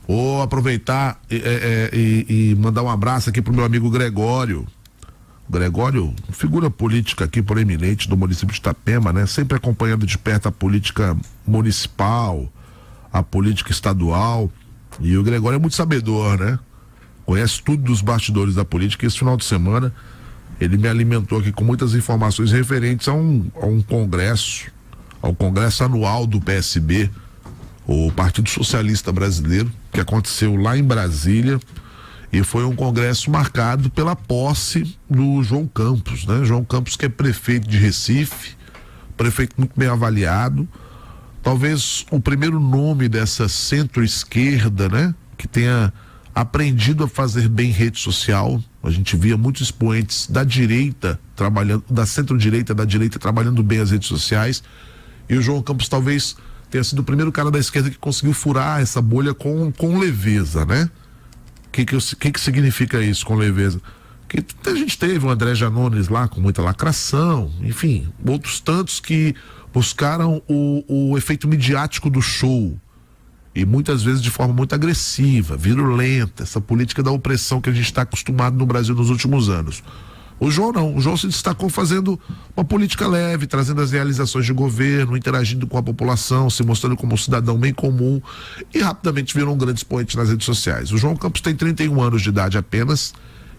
Vou aproveitar e mandar um abraço aqui pro meu amigo Gregório. Gregório, figura política aqui proeminente do município de Itapema, né? Sempre acompanhando de perto a política municipal, a política estadual. E o Gregório é muito sabedor, né? Conhece tudo dos bastidores da política. Esse final de semana ele me alimentou aqui com muitas informações referentes a um congresso, ao congresso anual do PSB, o Partido Socialista Brasileiro, que aconteceu lá em Brasília, e foi um congresso marcado pela posse do João Campos, né? João Campos, que é prefeito de Recife, prefeito muito bem avaliado, talvez o primeiro nome dessa centro-esquerda, né? Que tenha aprendido a fazer bem rede social. A gente via muitos expoentes da direita trabalhando, da centro-direita, da direita trabalhando bem as redes sociais, e o João Campos talvez tenha sido o primeiro cara da esquerda que conseguiu furar essa bolha com leveza, né? O que significa isso, com leveza? Que a gente teve o André Janones lá com muita lacração, enfim, outros tantos que buscaram o efeito midiático do show, e muitas vezes de forma muito agressiva, virulenta, essa política da opressão que a gente está acostumado no Brasil nos últimos anos. O João não, o João se destacou fazendo uma política leve, trazendo as realizações de governo, interagindo com a população, se mostrando como um cidadão bem comum, e rapidamente virou um grande expoente nas redes sociais. O João Campos tem 31 anos de idade apenas,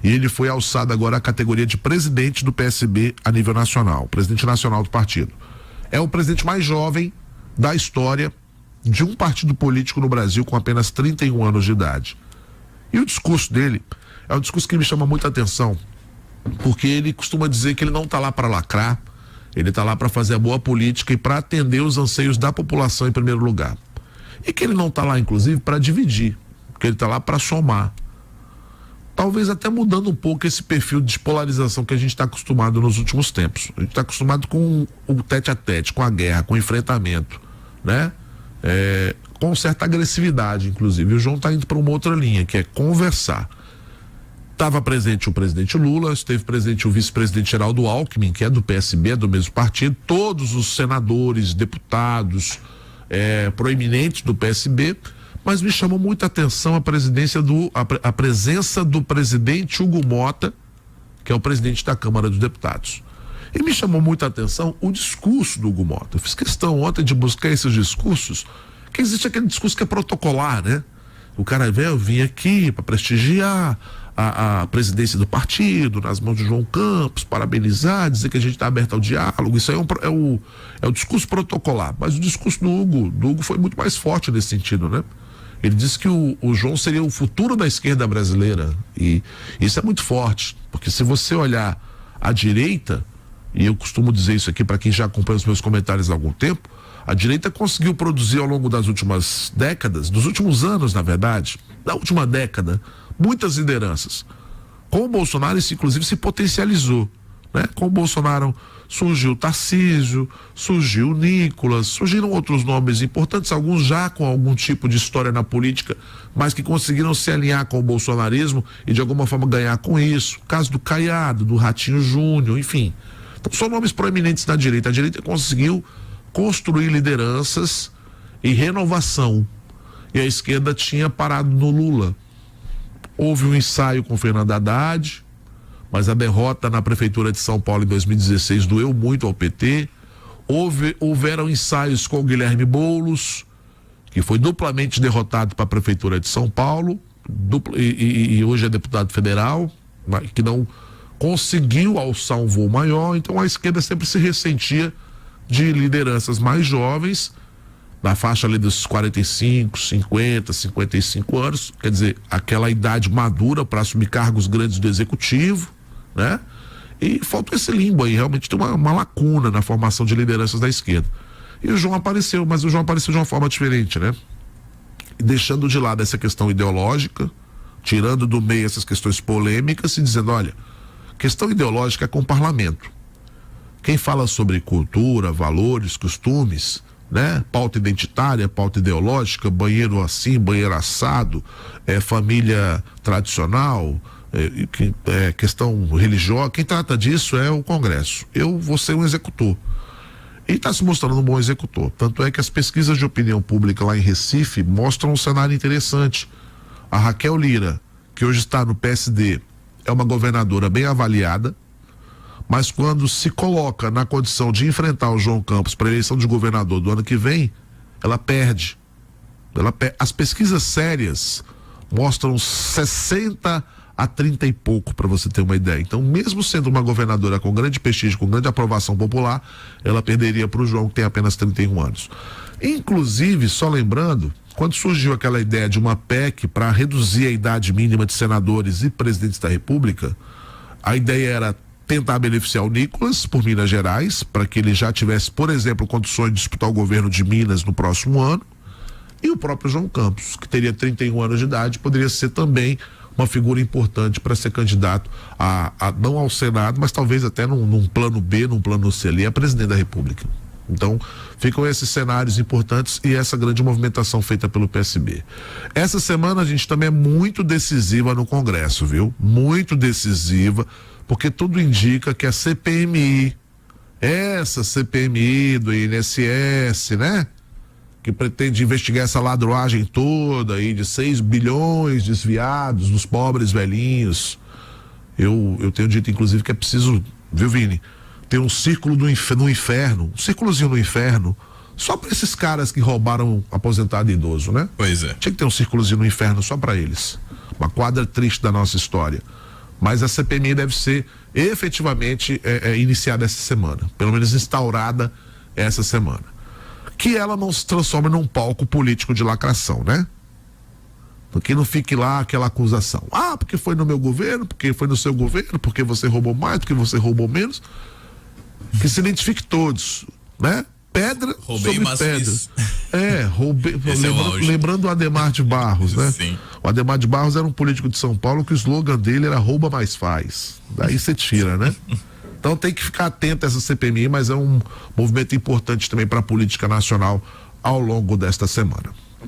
e ele foi alçado agora à categoria de presidente do PSB a nível nacional, presidente nacional do partido. É o presidente mais jovem da história de um partido político no Brasil com apenas 31 anos de idade. E o discurso dele é um discurso que me chama muita atenção, porque ele costuma dizer que ele não está lá para lacrar, ele está lá para fazer a boa política e para atender os anseios da população em primeiro lugar. E que ele não está lá, inclusive, para dividir, que ele está lá para somar. Talvez até mudando um pouco esse perfil de polarização que a gente está acostumado nos últimos tempos. A gente está acostumado com o tete-a-tete, com a guerra, com o enfrentamento, né? Com certa agressividade, inclusive. E o João está indo para uma outra linha, que é conversar. Estava presente o presidente Lula, esteve presente o vice-presidente Geraldo Alckmin, que é do PSB, é do mesmo partido, todos os senadores, deputados, proeminentes do PSB, mas me chamou muita atenção a presença do presidente Hugo Mota, que é o presidente da Câmara dos Deputados. E me chamou muita atenção o discurso do Hugo Mota. Eu fiz questão ontem de buscar esses discursos, que existe aquele discurso que é protocolar, né? O cara veio, vinha aqui para prestigiar a presidência do partido, nas mãos de João Campos, parabenizar, dizer que a gente está aberto ao diálogo. Isso aí é o discurso protocolar. Mas o discurso do Hugo foi muito mais forte nesse sentido, né? Ele disse que o João seria o futuro da esquerda brasileira, e isso é muito forte, porque se você olhar à direita, e eu costumo dizer isso aqui para quem já acompanha os meus comentários há algum tempo, a direita conseguiu produzir ao longo das últimas décadas, dos últimos anos, na verdade, da última década, muitas lideranças. Com o Bolsonaro isso inclusive se potencializou, né? Com o Bolsonaro surgiu o Tarcísio, surgiu o Nicolas, surgiram outros nomes importantes, alguns já com algum tipo de história na política, mas que conseguiram se alinhar com o bolsonarismo e de alguma forma ganhar com isso. O caso do Caiado, do Ratinho Júnior, enfim. Então, são nomes proeminentes da direita. A direita conseguiu construir lideranças e renovação, e a esquerda tinha parado no Lula. Houve um ensaio com Fernando Haddad, mas a derrota na prefeitura de São Paulo em 2016 doeu muito ao PT. Houveram ensaios com o Guilherme Boulos, que foi duplamente derrotado para a prefeitura de São Paulo, e hoje é deputado federal, que não conseguiu alçar um voo maior. Então a esquerda sempre se ressentia de lideranças mais jovens, na faixa ali dos 45, 50, 55 anos, quer dizer, aquela idade madura para assumir cargos grandes do executivo, né? E falta esse limbo aí, realmente tem uma lacuna na formação de lideranças da esquerda. E o João apareceu, mas o João apareceu de uma forma diferente, né? E deixando de lado essa questão ideológica, tirando do meio essas questões polêmicas e dizendo, olha, questão ideológica é com o parlamento. Quem fala sobre cultura, valores, costumes, né? Pauta identitária, pauta ideológica, banheiro assim, banheiro assado, família tradicional, questão religiosa, quem trata disso é o Congresso. Eu vou ser um executor. E está se mostrando um bom executor. Tanto é que as pesquisas de opinião pública lá em Recife mostram um cenário interessante. A Raquel Lira, que hoje está no PSD, é uma governadora bem avaliada, mas quando se coloca na condição de enfrentar o João Campos para a eleição de governador do ano que vem, ela perde. As pesquisas sérias mostram 60 a 30 e pouco, para você ter uma ideia. Então, mesmo sendo uma governadora com grande prestígio, com grande aprovação popular, ela perderia para o João, que tem apenas 31 anos. Inclusive, só lembrando, quando surgiu aquela ideia de uma PEC para reduzir a idade mínima de senadores e presidentes da República, a ideia era tentar beneficiar o Nicolas, por Minas Gerais, para que ele já tivesse, por exemplo, condições de disputar o governo de Minas no próximo ano, e o próprio João Campos, que teria 31 anos de idade, poderia ser também uma figura importante para ser candidato não ao Senado, mas talvez até num plano B, num plano C ali, a presidente da República. Então, ficam esses cenários importantes e essa grande movimentação feita pelo PSB. Essa semana a gente também é muito decisiva no Congresso, viu? Muito decisiva, porque tudo indica que a CPMI, essa CPMI do INSS, né? Que pretende investigar essa ladroagem toda aí de 6 bilhões desviados dos pobres velhinhos. Eu tenho dito, inclusive, que é preciso, viu, Vini, ter um círculo no inferno, um círculozinho no inferno, só para esses caras que roubaram aposentado e idoso, né? Pois é. Tinha que ter um círculozinho no inferno só para eles. Uma quadra triste da nossa história. Mas a CPMI deve ser efetivamente iniciada essa semana, pelo menos instaurada essa semana. Que ela não se transforme num palco político de lacração, né? Que não fique lá aquela acusação. Ah, porque foi no meu governo, porque foi no seu governo, porque você roubou mais, porque você roubou menos. Que se identifique todos, né? Pedra roubei, sobre pedra. Fiz. Roubei. Lembrando o Adhemar de Barros, né? Sim. O Adhemar de Barros era um político de São Paulo que o slogan dele era rouba mais faz. Daí você tira, né? Então tem que ficar atento a essa CPMI, mas é um movimento importante também para a política nacional ao longo desta semana.